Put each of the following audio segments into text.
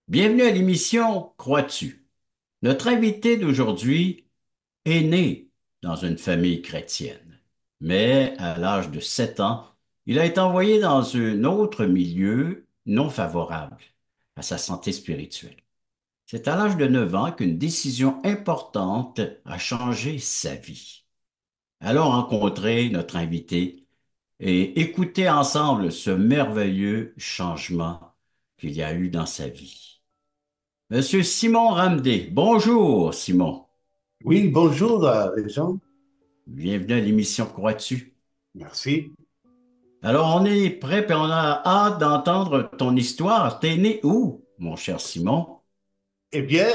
Bienvenue à l'émission Crois-tu? Notre invité d'aujourd'hui est né dans une famille chrétienne, mais à l'âge de 7 ans, il a été envoyé dans un autre milieu non favorable à sa santé spirituelle. C'est à l'âge de 9 ans qu'une décision importante a changé sa vie. Allons rencontrer notre invité et écouter ensemble ce merveilleux changement qu'il y a eu dans sa vie. Monsieur Simon Ramdé. Bonjour, Simon. Oui, bonjour, Jean. Bienvenue à l'émission Croix-tu. Merci. Alors, on est prêt et on a hâte d'entendre ton histoire. T'es né où, mon cher Simon? Eh bien,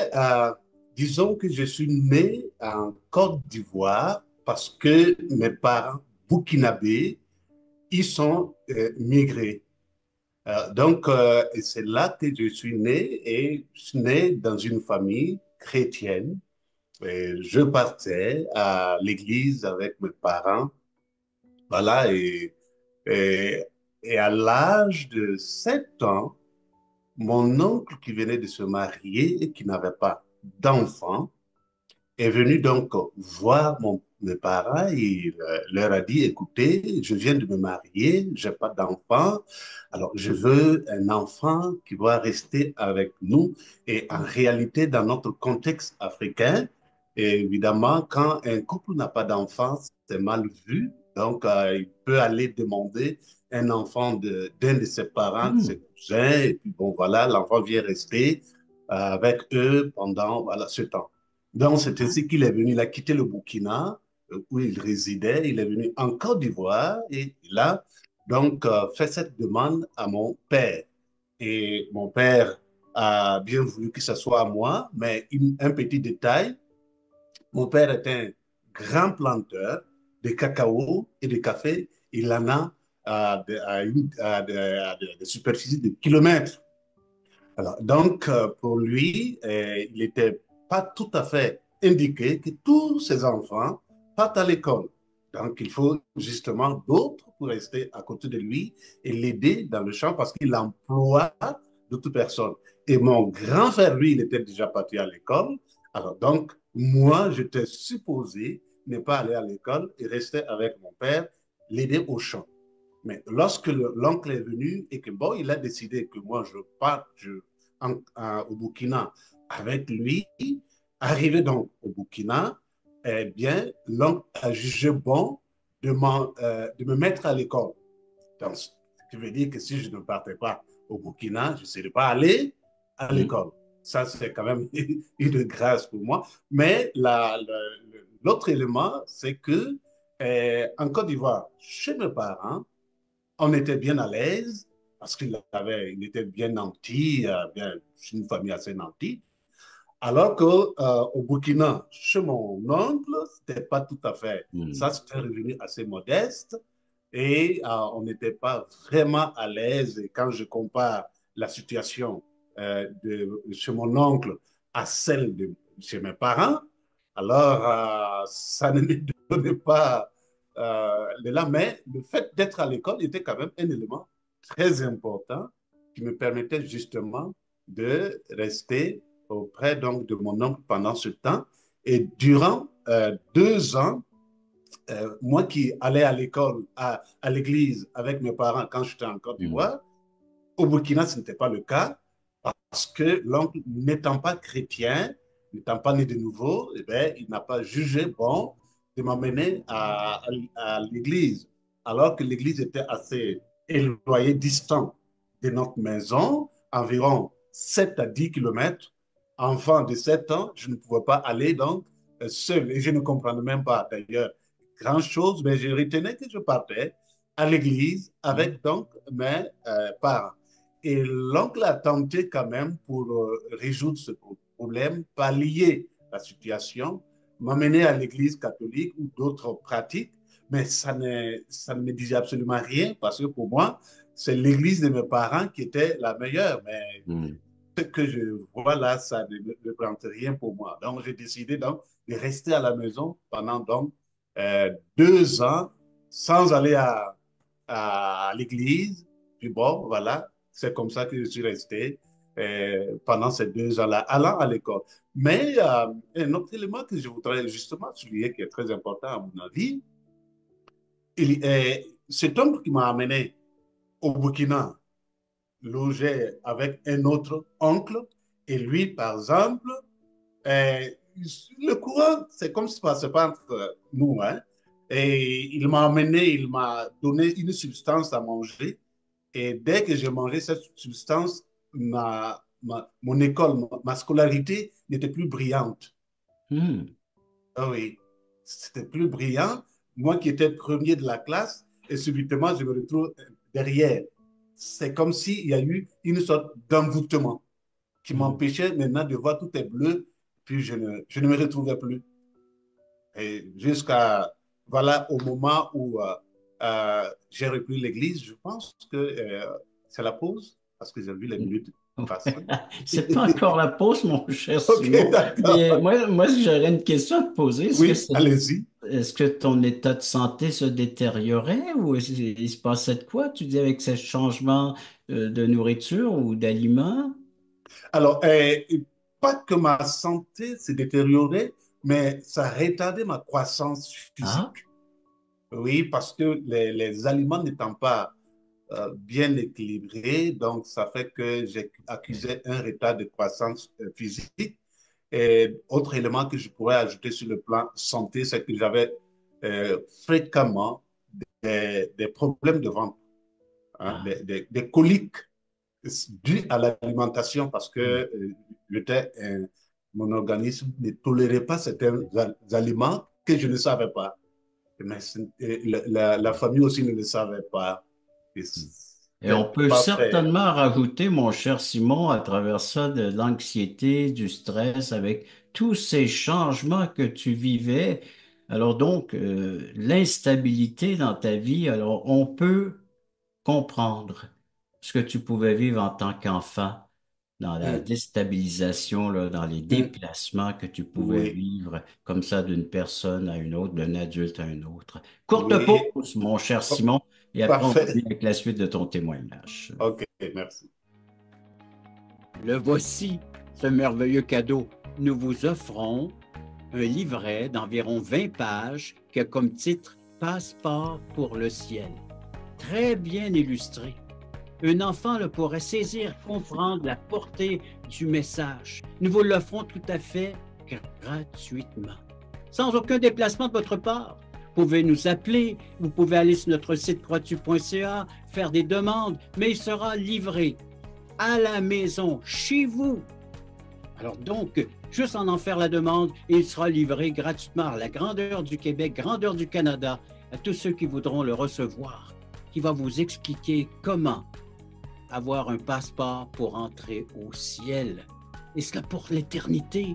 disons que je suis né en Côte d'Ivoire parce que mes parents burkinabés, ils sont migrés. Et c'est là que je suis né et je suis né dans une famille chrétienne. Et je partais à l'église avec mes parents. Voilà, et, et à l'âge de 7 ans, mon oncle qui venait de se marier et qui n'avait pas d'enfant est venu donc voir mes parents et il leur a dit, écoutez, je viens de me marier, j'ai pas d'enfant, alors je veux un enfant qui va rester avec nous. Et en réalité, dans notre contexte africain, évidemment, quand un couple n'a pas d'enfant, c'est mal vu. Donc, il peut aller demander un enfant d'un de ses parents, de ses Hmm. cousins, et puis bon, voilà, l'enfant vient rester avec eux pendant voilà, ce temps. Donc, c'est ainsi qu'il est venu. Il a quitté le Burkina, où il résidait. Il est venu en Côte d'Ivoire et il a donc fait cette demande à mon père. Et mon père a bien voulu que ce soit à moi, mais un petit détail, mon père est un grand planteur de cacao et de café. Il en a des superficies de kilomètres. Alors, donc, pour lui, il n'était pas tout à fait indiqué que tous ses enfants partent à l'école. Donc, il faut justement d'autres pour rester à côté de lui et l'aider dans le champ parce qu'il emploie d'autres personnes. Et mon grand frère, lui, il était déjà parti à l'école. Alors, donc, moi, j'étais supposé ne pas aller à l'école et rester avec mon père, l'aider au champ. Mais lorsque l'oncle est venu et que bon, il a décidé que moi je parte au Burkina avec lui, arrivé donc au Burkina, eh bien, l'oncle a jugé bon de me mettre à l'école. Donc, ce qui veut dire que si je ne partais pas au Burkina, je ne serais pas allé à Hmm. l'école. Ça, c'est quand même une grâce pour moi. Mais l'autre élément, c'est que en Côte d'Ivoire, chez mes parents, on était bien à l'aise parce il était bien nanti, bien, une famille assez nantie. Alors qu'au Burkina, chez mon oncle, c'était pas tout à fait. Ça, Hmm. c'était revenu assez modeste et on n'était pas vraiment à l'aise. Et quand je compare la situation chez mon oncle à celle de chez mes parents, alors ça ne me donnait pas l'élan. Mais le fait d'être à l'école était quand même un élément très important qui me permettait justement de rester auprès donc de mon oncle pendant ce temps. Et durant 2 ans, moi qui allais à l'école, à l'église avec mes parents quand j'étais en Côte Hmm. d'Ivoire, au Burkina, ce n'était pas le cas parce que l'oncle, n'étant pas chrétien, n'étant pas né de nouveau, eh bien, il n'a pas jugé bon de m'amener à l'église, alors que l'église était assez éloignée, distante de notre maison, environ 7 à 10 kilomètres. Enfant de 7 ans, je ne pouvais pas aller donc seul et je ne comprenais même pas d'ailleurs grand-chose, mais je retenais que je partais à l'église Hmm. avec donc mes parents. Et l'oncle a tenté quand même pour résoudre ce problème, pallier la situation, m'amener à l'église catholique ou d'autres pratiques, mais ça ne me disait absolument rien parce que pour moi, c'est l'église de mes parents qui était la meilleure. Mais Hmm. ce que je vois là, ça ne représente rien pour moi. Donc, j'ai décidé donc de rester à la maison pendant donc 2 ans sans aller à l'église. Puis bon, voilà, c'est comme ça que je suis resté. pendant ces 2 ans-là, allant à l'école. Mais un autre élément que je voudrais justement souligner, qui est très important à mon avis, cet homme qui m'a amené au Burkina logeait avec un autre oncle, et lui, par exemple, euh, le courant, c'est comme si ça ne passait pas entre nous, hein. Et il m'a amené, il m'a donné une substance à manger. Et dès que j'ai mangé cette substance, mon école, ma scolarité n'était plus brillante. Hmm. Ah oui, c'était plus brillant. Moi qui étais premier de la classe, et subitement, je me retrouve derrière. C'est comme s'il y a eu une sorte d'envoûtement qui Hmm. m'empêchait maintenant de voir tout est bleu, puis je ne me retrouvais plus. Et jusqu'à, voilà, au moment où j'ai repris l'église, je pense que c'est la pause, parce que j'ai vu les minutes passer. C'est pas encore la pause, mon cher Ok, Simon. Mais d'accord. moi j'aurais une question à te poser. Oui, allez-y. Est-ce que ton état de santé se détériorait ou il se passait de quoi, tu dis, avec ces changements de nourriture ou d'aliments? Alors, pas que ma santé s'est détériorée, mais ça a retardé ma croissance Ah, physique. Oui, parce que les aliments n'étant pas bien équilibrés, donc ça fait que j'ai accusé un retard de croissance physique. Et autre élément que je pourrais ajouter sur le plan santé, c'est que j'avais fréquemment des problèmes de ventre, hein, ah, des coliques dû à l'alimentation parce que hmm. mon organisme ne tolérait pas certains aliments que je ne savais pas. Mais la famille aussi ne le savait pas. Et on C'était peut pas fait. certainement rajouter, mon cher Simon, à travers ça, de l'anxiété, du stress, avec tous ces changements que tu vivais. Alors donc, l'instabilité dans ta vie, alors on peut comprendre ce que tu pouvais vivre en tant qu'enfant, dans la Hum, déstabilisation, là, dans les hum, déplacements que tu pouvais oui, vivre comme ça d'une personne à une autre, d'un adulte à un autre. Courte oui, pause, mon cher oh, Simon, et après on revient parfait. avec la suite de ton témoignage. OK, merci. Le voici, ce merveilleux cadeau. Nous vous offrons un livret d'environ 20 pages qui a comme titre Passeport pour le ciel. Très bien illustré. Un enfant le pourrait saisir, comprendre la portée du message. Nous vous l'offrons tout à fait gratuitement, sans aucun déplacement de votre part. Vous pouvez nous appeler, vous pouvez aller sur notre site croixtu.ca, faire des demandes, mais il sera livré à la maison, chez vous. Alors donc, juste en faire la demande, et il sera livré gratuitement à la grandeur du Québec, grandeur du Canada, à tous ceux qui voudront le recevoir, qui va vous expliquer comment avoir un passeport pour entrer au ciel. Et cela pour l'éternité.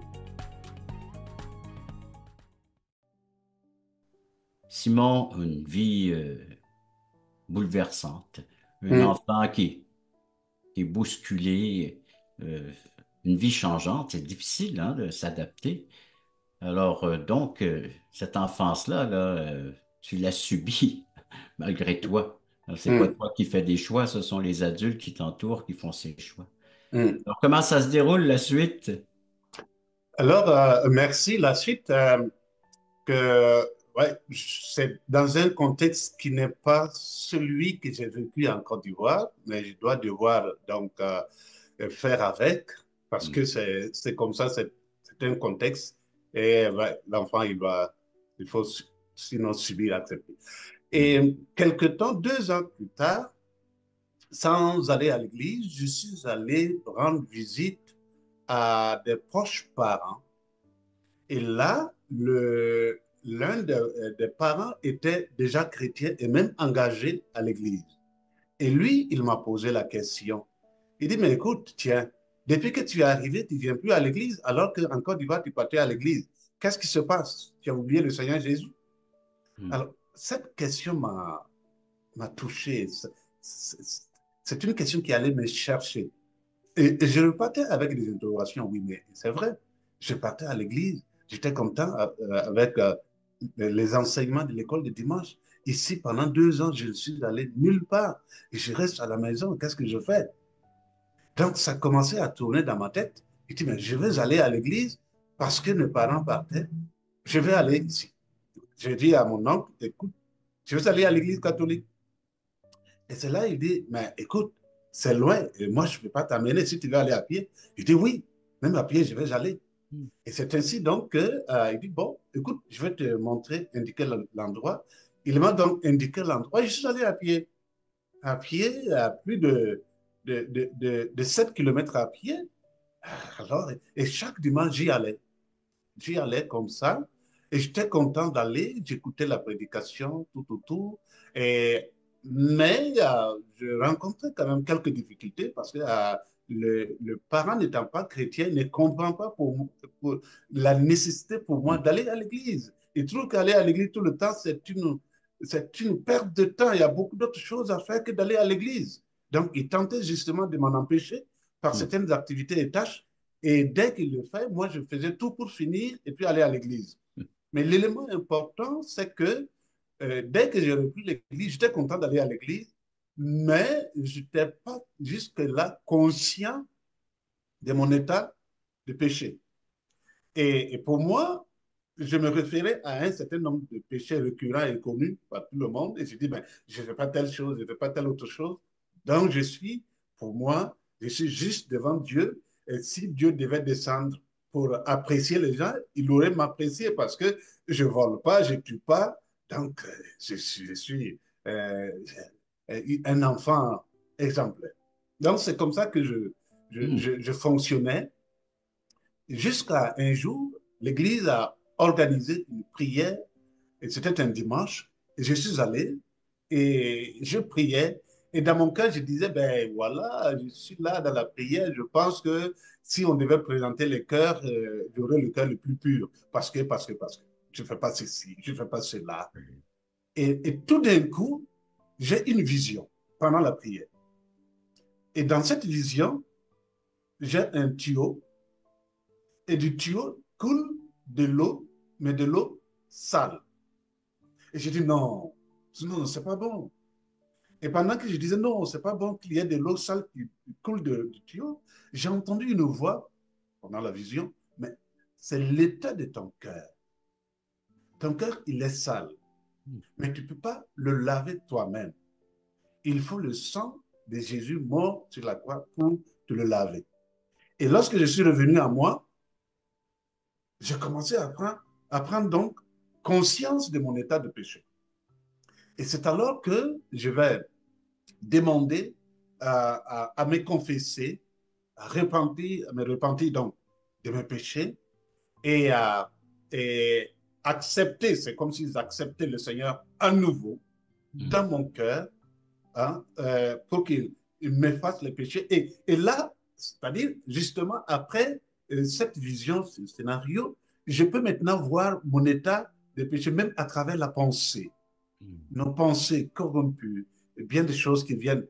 Simon, une vie bouleversante. Un Hum, enfant qui est bousculé, euh, une vie changeante. C'est difficile, hein, de s'adapter. Alors, donc, cette enfance-là, là, tu l'as subie malgré toi. C'est pas hum, toi qui fais des choix, ce sont les adultes qui t'entourent qui font ces choix. hum. Alors, comment ça se déroule la suite? Alors, merci. La suite, ouais, c'est dans un contexte qui n'est pas celui que j'ai vécu en Côte d'Ivoire, mais je dois devoir donc faire avec parce que c'est comme ça, c'est un contexte et ouais, l'enfant, il faut sinon subir, accepter. Et quelque temps, 2 ans plus tard, sans aller à l'église, je suis allé rendre visite à des proches parents. Et là, l'un des parents était déjà chrétien et même engagé à l'église. Et lui, il m'a posé la question. Il dit, mais écoute, tiens, depuis que tu es arrivé, tu ne viens plus à l'église, alors qu'en Côte d'Ivoire, tu partais à l'église. Qu'est-ce qui se passe? Tu as oublié le Seigneur Jésus? Hmm. Alors, cette question m'a touché. C'est une question qui allait me chercher. Et je repartais avec des interrogations, oui, mais c'est vrai. Je partais à l'église, j'étais content avec les enseignements de l'école de dimanche. Ici, pendant 2 ans, je ne suis allé nulle part. Et je reste à la maison, qu'est-ce que je fais? Donc, ça commençait à tourner dans ma tête. Je dis, mais je veux aller à l'église parce que mes parents partaient. Je vais aller ici. J'ai dit à mon oncle, écoute, je veux aller à l'église catholique. Et c'est là, il dit, mais écoute, c'est loin, et moi, je ne peux pas t'amener si tu veux aller à pied. Je dis, oui, même à pied, je vais aller. Hmm. Et c'est ainsi donc qu'il dit, bon, écoute, je vais te montrer, indiquer l'endroit. Il m'a donc indiqué l'endroit. Je suis allé à pied, à plus de 7 kilomètres à pied. Alors, et chaque dimanche, j'y allais. J'y allais comme ça. Et j'étais content d'aller. J'écoutais la prédication, tout autour. Et, mais je rencontrais quand même quelques difficultés parce que le parent n'étant pas chrétien ne comprend pas pour la nécessité pour moi d'aller à l'église. Il trouve qu'aller à l'église tout le temps, c'est une perte de temps. Il y a beaucoup d'autres choses à faire que d'aller à l'église. Donc, il tentait justement de m'en empêcher par Hmm. certaines activités et tâches. Et dès qu'il le fait, moi, je faisais tout pour finir et puis aller à l'église. Mais l'élément important, c'est que dès que j'ai repris l'église, j'étais content d'aller à l'église, mais je n'étais pas jusque-là conscient de mon état de péché. Et pour moi, je me référais à un certain nombre de péchés récurrents et connus par tout le monde. Et je dis, ben, je ne fais pas telle chose, je ne fais pas telle autre chose. Donc, pour moi, je suis juste devant Dieu. Et si Dieu devait descendre pour apprécier les gens, il aurait m'apprécié parce que je ne vole pas, je ne tue pas. Donc, je suis euh, un enfant exemplaire. Donc, c'est comme ça que Hmm. je fonctionnais. Jusqu'à un jour, l'Église a organisé une prière, et c'était un dimanche, et je suis allé, et je priais, et dans mon cœur, je disais, ben voilà, je suis là dans la prière, je pense que si on devait présenter les cœurs, j'aurais le cœur le plus pur, parce que, je ne fais pas ceci, je ne fais pas cela. Et tout d'un coup, j'ai une vision pendant la prière. Et dans cette vision, j'ai un tuyau et du tuyau coule de l'eau, mais de l'eau sale. Et j'ai dit non, non, c'est pas bon. Et pendant que je disais non, c'est pas bon qu'il y ait de l'eau sale qui coule du tuyau, j'ai entendu une voix pendant la vision, mais c'est l'état de ton cœur. Ton cœur, il est sale, mais tu ne peux pas le laver toi-même. Il faut le sang de Jésus mort sur la croix pour te le laver. Et lorsque je suis revenu à moi, j'ai commencé à prendre donc conscience de mon état de péché. Et c'est alors que je vais demander à me confesser, à me repentir donc de mes péchés et à et accepter, c'est comme s'ils acceptaient le Seigneur à nouveau Hmm. dans mon cœur, hein, pour qu'il m'efface les péchés. Et là, c'est-à-dire justement après cette vision, ce scénario, je peux maintenant voir mon état de péché, même à travers la pensée. Hmm. Nos pensées corrompues, bien des choses qui viennent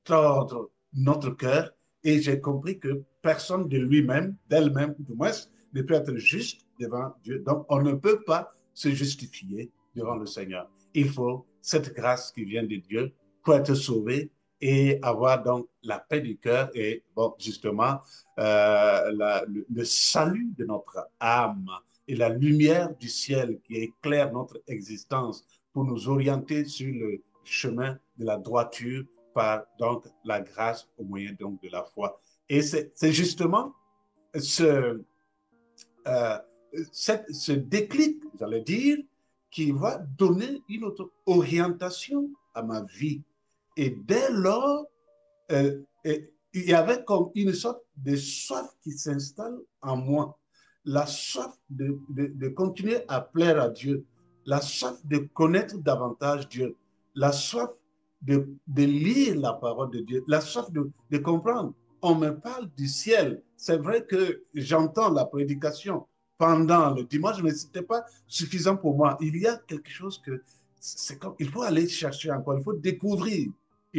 tordre notre cœur. Et j'ai compris que personne de lui-même, d'elle-même, du moins, ne peut être juste devant Dieu. Donc, on ne peut pas se justifier devant le Seigneur. Il faut cette grâce qui vient de Dieu pour être sauvé et avoir donc la paix du cœur et, bon, justement, le salut de notre âme et la lumière du ciel qui éclaire notre existence pour nous orienter sur le chemin de la droiture par donc la grâce au moyen donc de la foi. Et c'est justement ce, euh, ce déclic, j'allais dire, qui va donner une autre orientation à ma vie. Et dès lors, il y avait comme une sorte de soif qui s'installe en moi. La soif de continuer à plaire à Dieu, la soif de connaître davantage Dieu, la soif de lire la parole de Dieu, la soif de comprendre. On me parle du ciel. C'est vrai que j'entends la prédication pendant le dimanche, mais ce n'était pas suffisant pour moi. Il y a quelque chose que c'est comme, il faut aller chercher encore, il faut découvrir,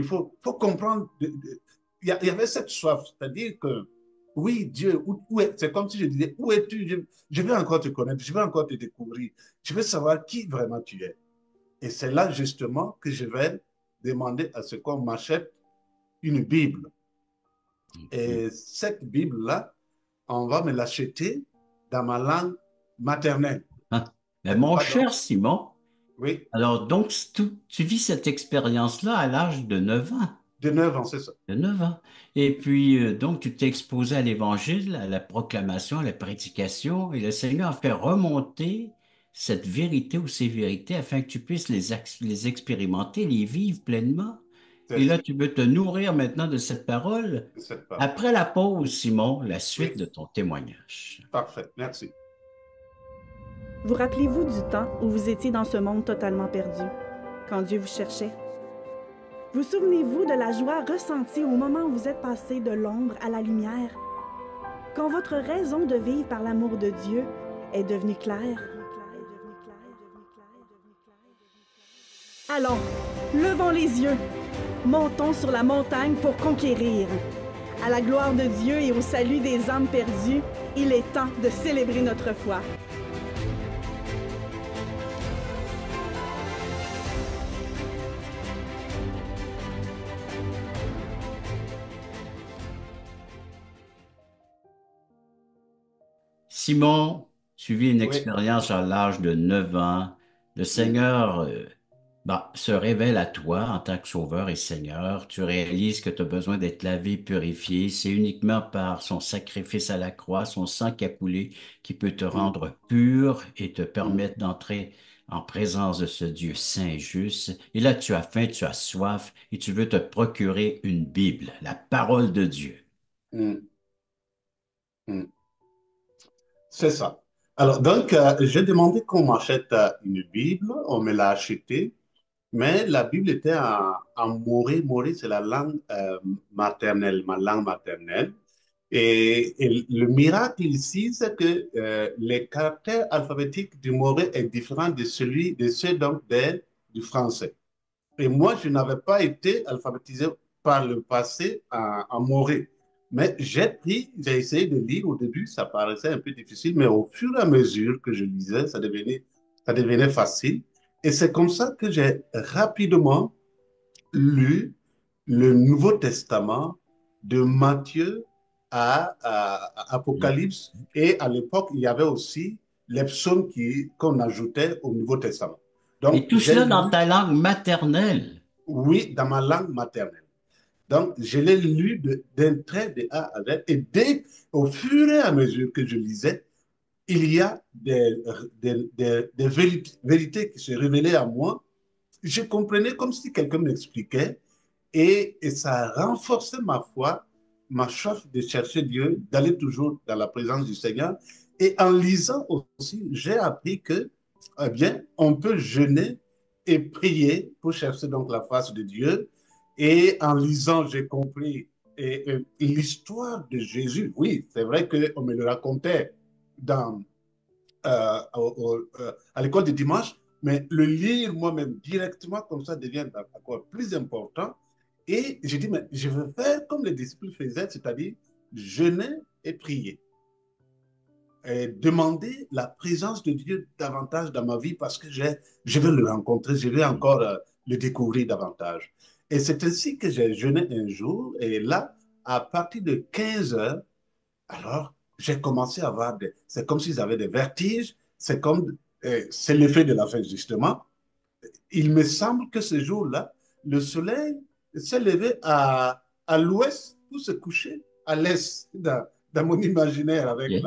faut comprendre. Il y avait cette soif, c'est-à-dire que oui, Dieu, c'est comme si je disais, où es-tu? Je veux encore te connaître, je veux encore te découvrir, je veux savoir qui vraiment tu es. Et c'est là justement que je vais demander à ce qu'on m'achète une Bible. Et cette Bible-là, on va me l'acheter dans ma langue maternelle. Hein? Mais Elle mon va donc, cher Simon, oui, alors donc tu vis cette expérience-là à l'âge de 9 ans. de 9 ans, c'est ça. De 9 ans. Et puis, donc, tu t'es exposé à l'Évangile, à la proclamation, à la prédication, et le Seigneur a fait remonter cette vérité ou ces vérités afin que tu puisses les expérimenter, les vivre pleinement. C'est Et là, ça, tu veux te nourrir maintenant de cette parole. c'est cette parole. Après la pause, Simon, la Oui, suite de ton témoignage. parfait, merci. Vous rappelez-vous du temps où vous étiez dans ce monde totalement perdu, quand Dieu vous cherchait? Vous souvenez-vous de la joie ressentie au moment où vous êtes passé de l'ombre à la lumière, quand votre raison de vivre par l'amour de Dieu est devenue claire? Allons, levons les yeux, montons sur la montagne pour conquérir. À la gloire de Dieu et au salut des âmes perdues, il est temps de célébrer notre foi. Simon, tu vis une Oui, expérience à l'âge de 9 ans. Le oui, Seigneur se révèle à toi en tant que Sauveur et Seigneur. Tu réalises que tu as besoin d'être lavé, purifié. C'est uniquement par son sacrifice à la croix, son sang qui a coulé, qui peut te mm, rendre pur et te mm, permettre d'entrer en présence de ce Dieu saint et juste. Et là, tu as faim, tu as soif et tu veux te procurer une Bible, la parole de Dieu. mm, mm. C'est ça. Alors, donc, j'ai demandé qu'on m'achète une Bible, on me l'a achetée, mais la Bible était en moré. Moré, c'est la langue maternelle, ma langue maternelle. Et le miracle ici, c'est que les caractères alphabétiques du moré est différent de celui de ceux donc du français. Et moi, je n'avais pas été alphabétisé par le passé en moré. Mais j'ai essayé de lire au début, ça paraissait un peu difficile, mais au fur et à mesure que je lisais, ça devenait facile. Et c'est comme ça que j'ai rapidement lu le Nouveau Testament de Matthieu à Apocalypse. Et à l'époque, il y avait aussi les psaumes qu'on ajoutait au Nouveau Testament. Et Donc, tout j'ai cela dans lu, ta langue maternelle. oui, dans ma langue maternelle. Donc, je l'ai lu d'un trait de A à Z. Et au fur et à mesure que je lisais, il y a des vérités qui se révélaient à moi. Je comprenais comme si quelqu'un m'expliquait et ça a renforcé ma foi, ma soif de chercher Dieu, d'aller toujours dans la présence du Seigneur. Et en lisant aussi, j'ai appris que, eh bien, on peut jeûner et prier pour chercher donc la face de Dieu. Et en lisant, j'ai compris l'histoire de Jésus. Oui, c'est vrai qu'on me le racontait dans, à l'école de dimanche, mais le lire moi-même directement comme ça devient encore plus important. Et j'ai dit, mais je veux faire comme les disciples faisaient, c'est-à-dire jeûner et prier. Et demander la présence de Dieu davantage dans ma vie parce que je veux le rencontrer, je veux encore le découvrir davantage. Et c'est ainsi que j'ai jeûné un jour et là, à partir de 15 heures, alors, j'ai commencé à avoir c'est comme s'ils avaient des vertiges, c'est l'effet de la fête, justement. Il me semble que ce jour-là, le soleil s'est levé à l'ouest pour se coucher à l'est, dans mon imaginaire avec Ok.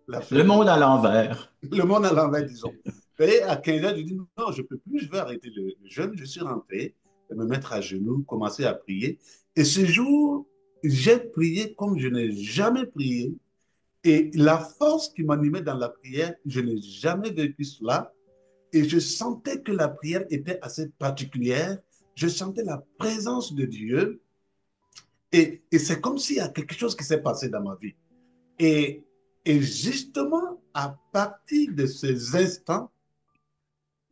la Le fête. monde à l'envers. Le monde à l'envers, disons. Et à 15 heures, je dis non, je ne peux plus, je vais arrêter le jeûne. Je suis rentré, me mettre à genoux, commencer à prier. Et ce jour, j'ai prié comme je n'ai jamais prié. Et la force qui m'animait dans la prière, je n'ai jamais vécu cela. Et je sentais que la prière était assez particulière. Je sentais la présence de Dieu. Et c'est comme s'il y a quelque chose qui s'est passé dans ma vie. Et, et justement, à partir de ces instants,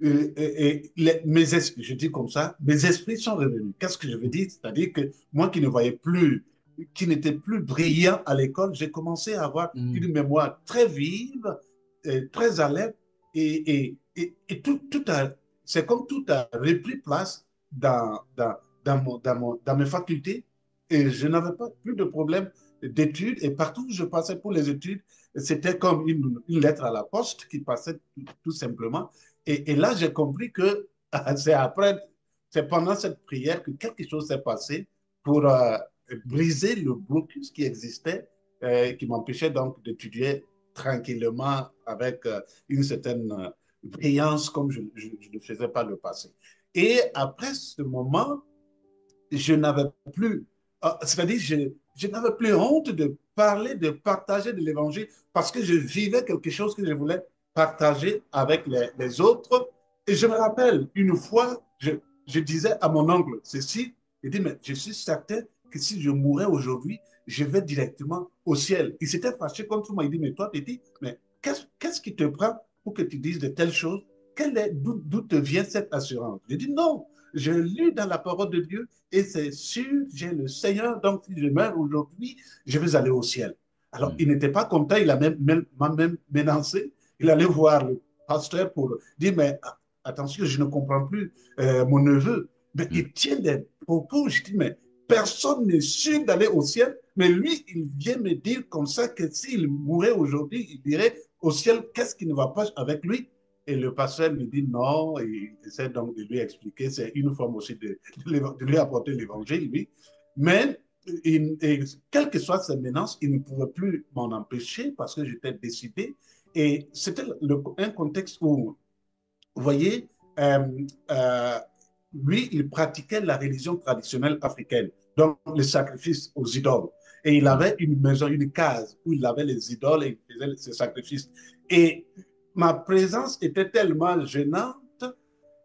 mes esprits, je dis comme ça, mes esprits sont revenus. Qu'est-ce que je veux dire? C'est-à-dire que moi qui ne voyais plus, qui n'était plus brillant à l'école, j'ai commencé à avoir Hmm. une mémoire très vive, très alerte, et c'est comme tout a repris place dans mes facultés, et je n'avais pas plus de problème d'études et partout où je passais pour les études, c'était comme une lettre à la poste qui passait tout simplement. Et là, j'ai compris que c'est après, c'est pendant cette prière que quelque chose s'est passé pour briser le blocus qui existait, qui m'empêchait donc d'étudier tranquillement avec une certaine brillance comme je ne le faisais pas le passé. Et après ce moment, je n'avais plus, c'est-à-dire je n'avais plus honte de parler, de partager de l'évangile parce que je vivais quelque chose que je voulais partager avec les autres. Et je me rappelle, une fois, je disais à mon oncle ceci, il dit, mais je suis certain que si je mourais aujourd'hui, je vais directement au ciel. Il s'était fâché contre moi, il dit, mais toi, tu dis, mais qu'est-ce qui te prend pour que tu dises de telles choses? D'où te vient cette assurance? Je dis, non, je lis dans la parole de Dieu et c'est sûr, j'ai le Seigneur, donc si je meurs aujourd'hui, je vais aller au ciel. Alors, il n'était pas content, m'a même menacé. Il allait voir le pasteur pour dire, mais attention, je ne comprends plus mon neveu. Mais il tient des propos, je dis, mais personne n'est sûr d'aller au ciel, mais lui, il vient me dire comme ça que s'il mourait aujourd'hui, il dirait au ciel, qu'est-ce qui ne va pas avec lui? Et le pasteur me dit non, et il essaie donc de lui expliquer, c'est une forme aussi de lui apporter l'évangile, lui. Mais quelles que soient ses menaces, il ne pouvait plus m'en empêcher parce que j'étais décidé. Et c'était un contexte où, vous voyez, euh, euh, lui, il pratiquait la religion traditionnelle africaine, donc les sacrifices aux idoles. Et il avait une maison, une case où il avait les idoles et il faisait ses sacrifices. Et ma présence était tellement gênante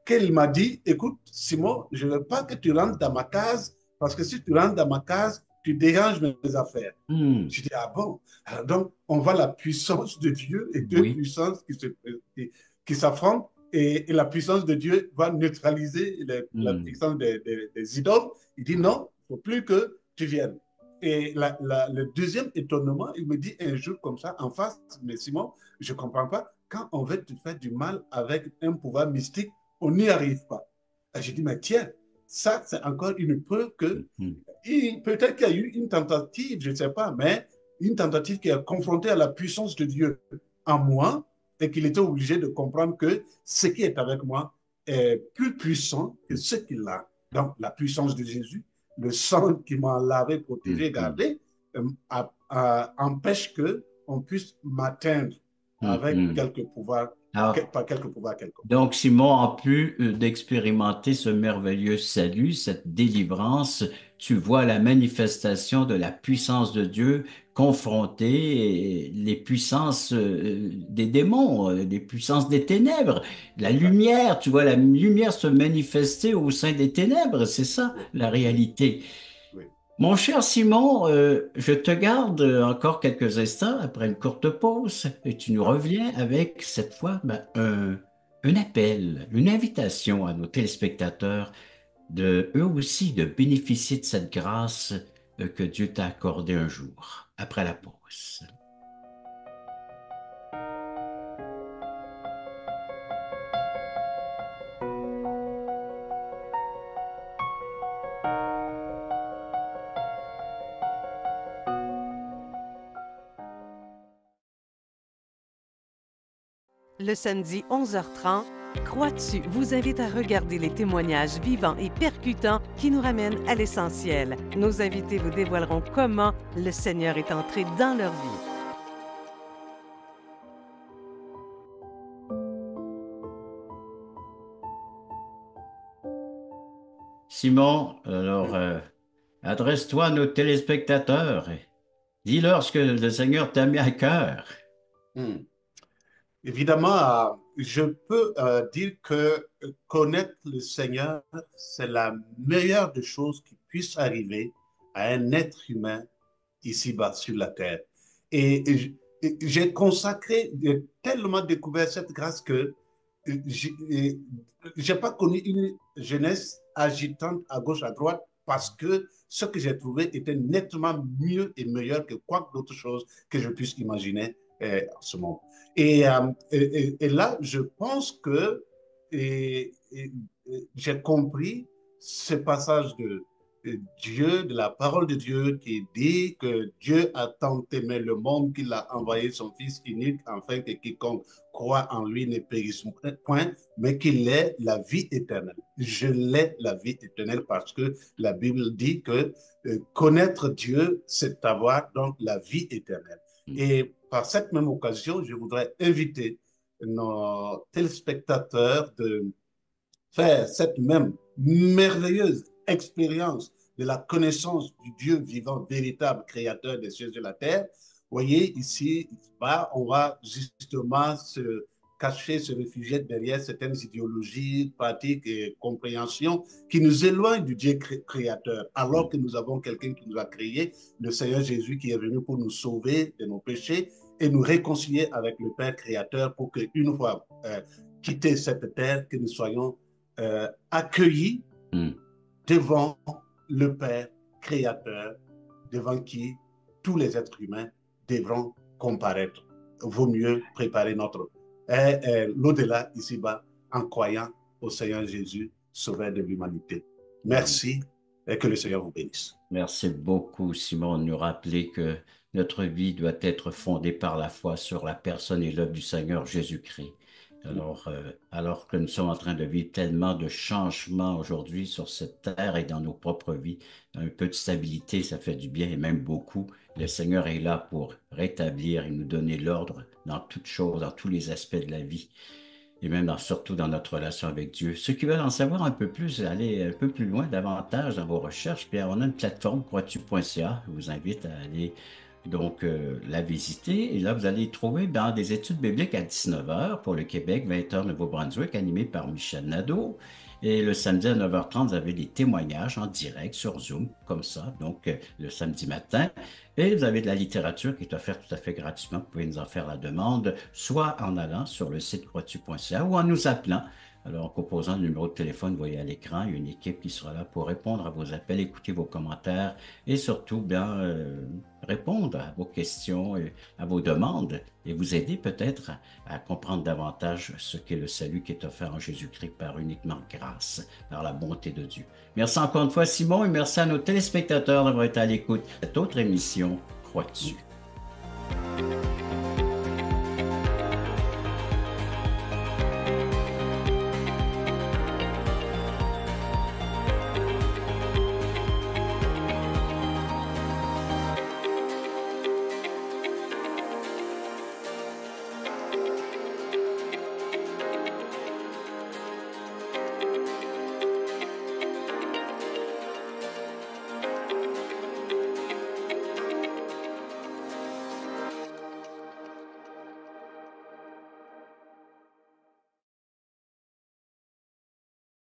qu'elle m'a dit, écoute, Simon, je ne veux pas que tu rentres dans ma case, parce que si tu rentres dans ma case, tu déranges mes affaires. Hmm. Je dis, ah bon? Alors donc, on voit la puissance de Dieu et deux Oui. puissances qui s'affrontent, et la puissance de Dieu va neutraliser la Hmm. puissance des idoles. Il dit, non, il ne faut plus que tu viennes. Et le deuxième étonnement, il me dit un jour comme ça, en face, mais Simon, je ne comprends pas, quand on veut te faire du mal avec un pouvoir mystique, on n'y arrive pas. Et j'ai dit, mais tiens, ça, c'est encore une preuve que Hmm. peut-être qu'il y a eu une tentative, je ne sais pas, mais une tentative qui est confrontée à la puissance de Dieu en moi et qu'il était obligé de comprendre que ce qui est avec moi est plus puissant que ce qu'il a. Donc, la puissance de Jésus, le sang qui m'a lavé, Hmm. protégé, Hmm. gardé, empêche qu'on puisse m'atteindre Hmm. avec Hmm. quelques pouvoirs, Alors, par quelques pouvoirs quelconques. donc, Simon, en plus d'expérimenter ce merveilleux salut, cette délivrance, tu vois la manifestation de la puissance de Dieu confronter les puissances des démons, les puissances des ténèbres, la Exact. lumière, tu vois la lumière se manifester au sein des ténèbres, c'est ça Oui, la oui, réalité. oui. Mon cher Simon, je te garde encore quelques instants après une courte pause et tu nous Parfait. reviens avec cette fois un appel, une invitation à nos téléspectateurs de eux aussi de bénéficier de cette grâce que Dieu t'a accordée un jour après la pause. Le samedi 11h30, Crois-tu vous invite à regarder les témoignages vivants et percutants qui nous ramènent à l'essentiel. Nos invités vous dévoileront comment le Seigneur est entré dans leur vie. Simon, alors adresse-toi à nos téléspectateurs et dis-leur ce que le Seigneur t'a mis à cœur. Hmm. Évidemment, je peux dire que connaître le Seigneur, c'est la meilleure des choses qui puisse arriver à un être humain ici-bas sur la terre. Et j'ai consacré, j'ai tellement découvert cette grâce que j'ai pas connu une jeunesse agitante à gauche, à droite, parce que ce que j'ai trouvé était nettement mieux et meilleur que quoi d'autre chose que je puisse imaginer en ce monde. Et là, je pense que j'ai compris ce passage Dieu, de la parole de Dieu qui dit que Dieu a tant aimé le monde qu'il a envoyé son Fils unique afin que quiconque croit en lui ne périsse point, mais qu'il ait la vie éternelle. Je l'ai la vie éternelle parce que la Bible dit que connaître Dieu, c'est avoir donc la vie éternelle. Et par cette même occasion, je voudrais inviter nos téléspectateurs de faire cette même merveilleuse expérience de la connaissance du Dieu vivant, véritable créateur des cieux et de la terre. Vous voyez, ici, on va justement se cacher, se réfugier derrière certaines idéologies, pratiques et compréhensions qui nous éloignent du Dieu créateur, alors que nous avons quelqu'un qui nous a créé, le Seigneur Jésus, qui est venu pour nous sauver de nos péchés et nous réconcilier avec le Père créateur pour qu'une fois quitté cette terre, que nous soyons accueillis devant le Père créateur, devant qui tous les êtres humains devront comparaître. Vaut mieux préparer notre l'au-delà ici-bas en croyant au Seigneur Jésus, sauveur de l'humanité. Merci et que le Seigneur vous bénisse. Merci beaucoup, Simon, de nous rappeler que notre vie doit être fondée par la foi sur la personne et l'œuvre du Seigneur Jésus-Christ. Alors que nous sommes en train de vivre tellement de changements aujourd'hui sur cette terre et dans nos propres vies, un peu de stabilité, ça fait du bien et même beaucoup. Le Seigneur est là pour rétablir et nous donner l'ordre dans toutes choses, dans tous les aspects de la vie et même surtout dans notre relation avec Dieu. Ceux qui veulent en savoir un peu plus, aller un peu plus loin, davantage dans vos recherches, bien, on a une plateforme croitu.ca. Je vous invite à aller la visiter. Et là, vous allez y trouver dans des études bibliques à 19h pour le Québec, 20h Nouveau-Brunswick, animé par Michel Nadeau. Et le samedi à 9h30, vous avez des témoignages en direct sur Zoom, comme ça, le samedi matin. Et vous avez de la littérature qui est offerte tout à fait gratuitement. Vous pouvez nous en faire la demande, soit en allant sur le site croitu.ca ou en nous appelant. Alors, en composant le numéro de téléphone, vous voyez à l'écran, il y a une équipe qui sera là pour répondre à vos appels, écouter vos commentaires et surtout répondre à vos questions et à vos demandes et vous aider peut-être à comprendre davantage ce qu'est le salut qui est offert en Jésus-Christ par uniquement grâce, par la bonté de Dieu. Merci encore une fois, Simon, et merci à nos téléspectateurs d'avoir été à l'écoute de cette autre émission, Crois-tu?